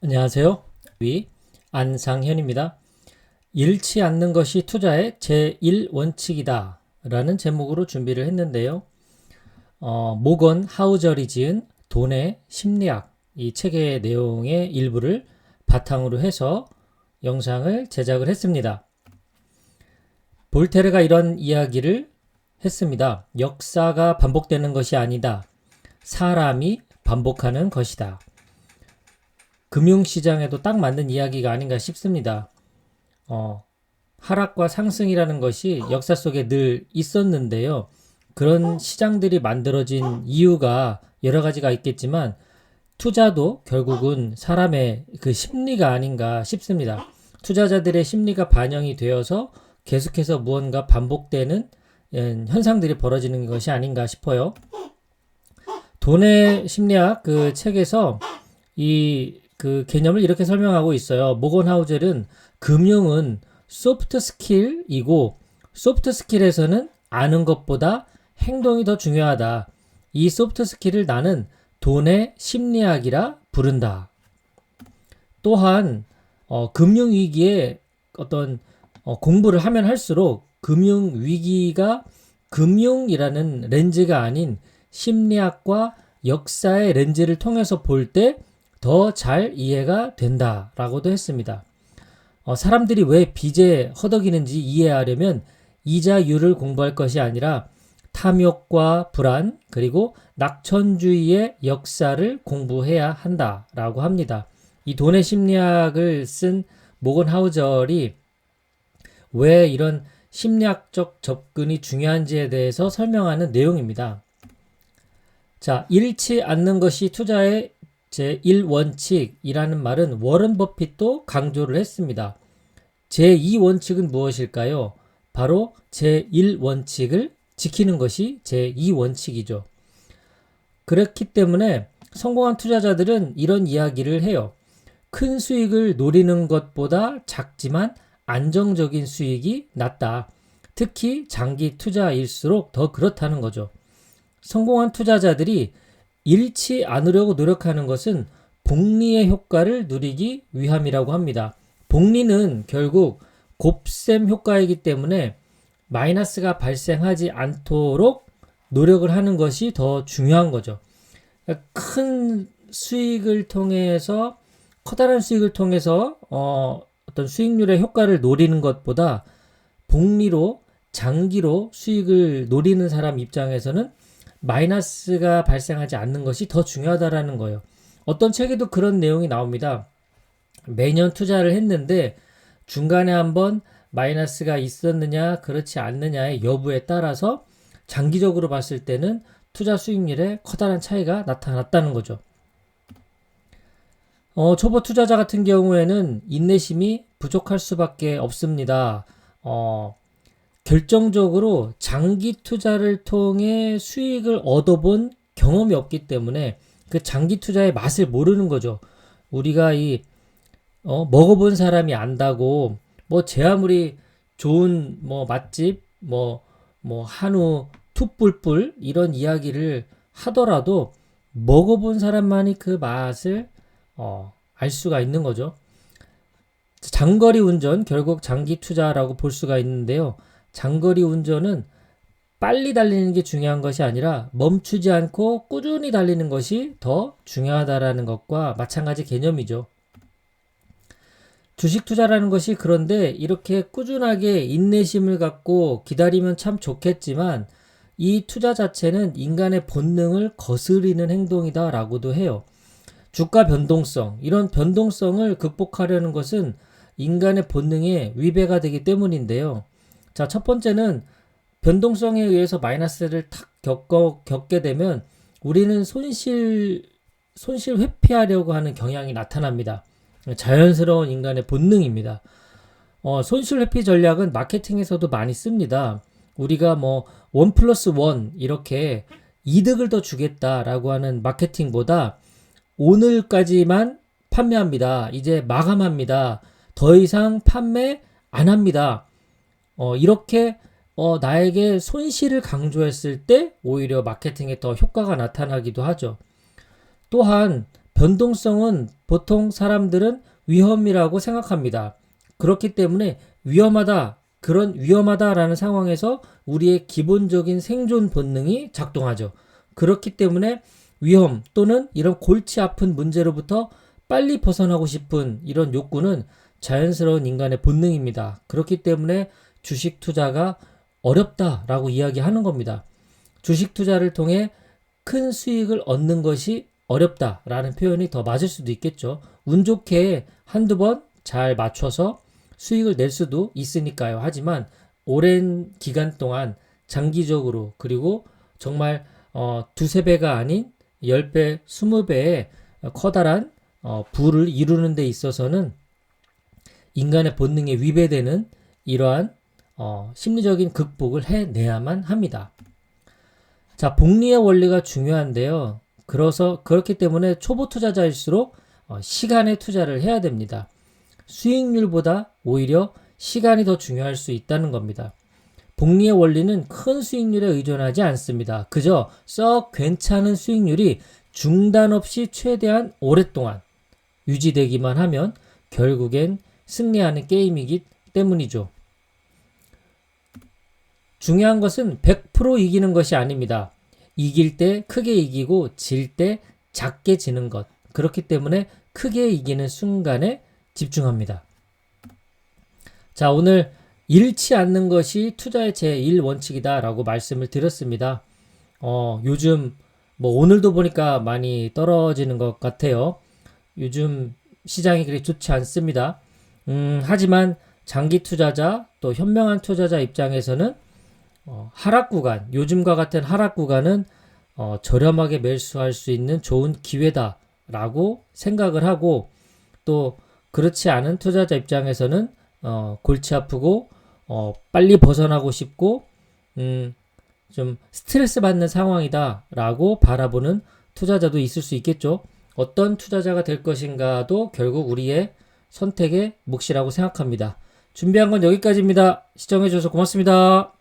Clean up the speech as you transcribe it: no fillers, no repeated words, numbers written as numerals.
안녕하세요. 안상현입니다. 잃지 않는 것이 투자의 제1원칙이다 라는 제목으로 준비를 했는데요. 모건 하우절이 지은 돈의 심리학, 이 책의 내용의 일부를 바탕으로 해서 영상을 제작을 했습니다. 볼테르가 이런 이야기를 했습니다. 역사가 반복되는 것이 아니다. 사람이 반복하는 것이다. 금융시장에도 딱 맞는 이야기가 아닌가 싶습니다. 하락과 상승이라는 것이 역사 속에 늘 있었는데요. 그런 시장들이 만들어진 이유가 여러 가지가 있겠지만 투자도 결국은 사람의 그 심리가 아닌가 싶습니다. 투자자들의 심리가 반영이 되어서 계속해서 무언가 반복되는 현상들이 벌어지는 것이 아닌가 싶어요. 돈의 심리학 그 책에서 그 개념을 이렇게 설명하고 있어요. 모건 하우젤은 금융은 소프트 스킬이고 소프트 스킬에서는 아는 것보다 행동이 더 중요하다. 이 소프트 스킬을 나는 돈의 심리학이라 부른다. 또한 금융위기에 어떤 공부를 하면 할수록 금융위기가 금융이라는 렌즈가 아닌 심리학과 역사의 렌즈를 통해서 볼 때 더 잘 이해가 된다라고도 했습니다. 사람들이 왜 빚에 허덕이는지 이해하려면 이자율을 공부할 것이 아니라 탐욕과 불안 그리고 낙천주의의 역사를 공부해야 한다라고 합니다. 이 돈의 심리학을 쓴 모건 하우절이 왜 이런 심리학적 접근이 중요한지에 대해서 설명하는 내용입니다. 자, 잃지 않는 것이 투자의 제1원칙이라는 말은 워런 버핏도 강조를 했습니다. 제2원칙은 무엇일까요? 바로 제1원칙을 지키는 것이 제2원칙이죠. 그렇기 때문에 성공한 투자자들은 이런 이야기를 해요. 큰 수익을 노리는 것보다 작지만 안정적인 수익이 낫다. 특히 장기 투자일수록 더 그렇다는 거죠. 성공한 투자자들이 잃지 않으려고 노력하는 것은 복리의 효과를 누리기 위함이라고 합니다. 복리는 결국 곱셈 효과이기 때문에 마이너스가 발생하지 않도록 노력을 하는 것이 더 중요한 거죠. 큰 수익을 통해서 커다란 수익을 통해서 어떤 수익률의 효과를 노리는 것보다 복리로 장기로 수익을 노리는 사람 입장에서는 마이너스가 발생하지 않는 것이 더 중요하다라는 거예요. 어떤 책에도 그런 내용이 나옵니다. 매년 투자를 했는데 중간에 한번 마이너스가 있었느냐 그렇지 않느냐의 여부에 따라서 장기적으로 봤을 때는 투자 수익률에 커다란 차이가 나타났다는 거죠. 초보 투자자 같은 경우에는 인내심이 부족할 수밖에 없습니다. 결정적으로 장기 투자를 통해 수익을 얻어본 경험이 없기 때문에 그 장기 투자의 맛을 모르는 거죠. 우리가 먹어본 사람이 안다고 제 아무리 좋은 맛집 한우 툭불불 이런 이야기를 하더라도 먹어본 사람만이 그 맛을 알 수가 있는 거죠. 장거리 운전 결국 장기 투자라고 볼 수가 있는데요. 장거리 운전은 빨리 달리는 게 중요한 것이 아니라 멈추지 않고 꾸준히 달리는 것이 더 중요하다라는 것과 마찬가지 개념이죠. 주식 투자라는 것이 그런데 이렇게 꾸준하게 인내심을 갖고 기다리면 참 좋겠지만 이 투자 자체는 인간의 본능을 거스르는 행동이다라고도 해요. 주가 변동성, 이런 변동성을 극복하려는 것은 인간의 본능에 위배가 되기 때문인데요. 자, 첫 번째는 변동성에 의해서 마이너스를 탁 겪게 되면 우리는 손실 회피하려고 하는 경향이 나타납니다. 자연스러운 인간의 본능입니다. 손실 회피 전략은 마케팅에서도 많이 씁니다. 우리가 1+1 이렇게 이득을 더 주겠다라고 하는 마케팅보다 오늘까지만 판매합니다. 이제 마감합니다. 더 이상 판매 안 합니다. 이렇게 나에게 손실을 강조했을 때 오히려 마케팅에 더 효과가 나타나기도 하죠. 또한 변동성은 보통 사람들은 위험이라고 생각합니다. 그렇기 때문에 그런 위험하다라는 상황에서 우리의 기본적인 생존 본능이 작동하죠. 그렇기 때문에 위험 또는 이런 골치 아픈 문제로부터 빨리 벗어나고 싶은 이런 욕구는 자연스러운 인간의 본능입니다. 그렇기 때문에 주식 투자가 어렵다라고 이야기하는 겁니다. 주식 투자를 통해 큰 수익을 얻는 것이 어렵다라는 표현이 더 맞을 수도 있겠죠. 운 좋게 한두 번 잘 맞춰서 수익을 낼 수도 있으니까요. 하지만 오랜 기간 동안 장기적으로 그리고 정말 두세 배가 아닌 10배, 20배의 커다란 부를 이루는 데 있어서는 인간의 본능에 위배되는 이러한 심리적인 극복을 해내야만 합니다. 자, 복리의 원리가 중요한데요. 그렇기 때문에 초보 투자자일수록 시간에 투자를 해야 됩니다. 수익률보다 오히려 시간이 더 중요할 수 있다는 겁니다. 복리의 원리는 큰 수익률에 의존하지 않습니다. 그저 썩 괜찮은 수익률이 중단 없이 최대한 오랫동안 유지되기만 하면 결국엔 승리하는 게임이기 때문이죠. 중요한 것은 100% 이기는 것이 아닙니다. 이길 때 크게 이기고 질 때 작게 지는 것. 그렇기 때문에 크게 이기는 순간에 집중합니다. 자, 오늘 잃지 않는 것이 투자의 제1원칙이다 라고 말씀을 드렸습니다. 요즘 오늘도 보니까 많이 떨어지는 것 같아요. 요즘 시장이 그렇게 좋지 않습니다. 하지만 장기 투자자 또 현명한 투자자 입장에서는 하락 구간, 요즘과 같은 하락 구간은 저렴하게 매수할 수 있는 좋은 기회다라고 생각을 하고, 또 그렇지 않은 투자자 입장에서는 골치 아프고 빨리 벗어나고 싶고 좀 스트레스 받는 상황이다라고 바라보는 투자자도 있을 수 있겠죠. 어떤 투자자가 될 것인가도 결국 우리의 선택의 몫이라고 생각합니다. 준비한 건 여기까지입니다. 시청해 주셔서 고맙습니다.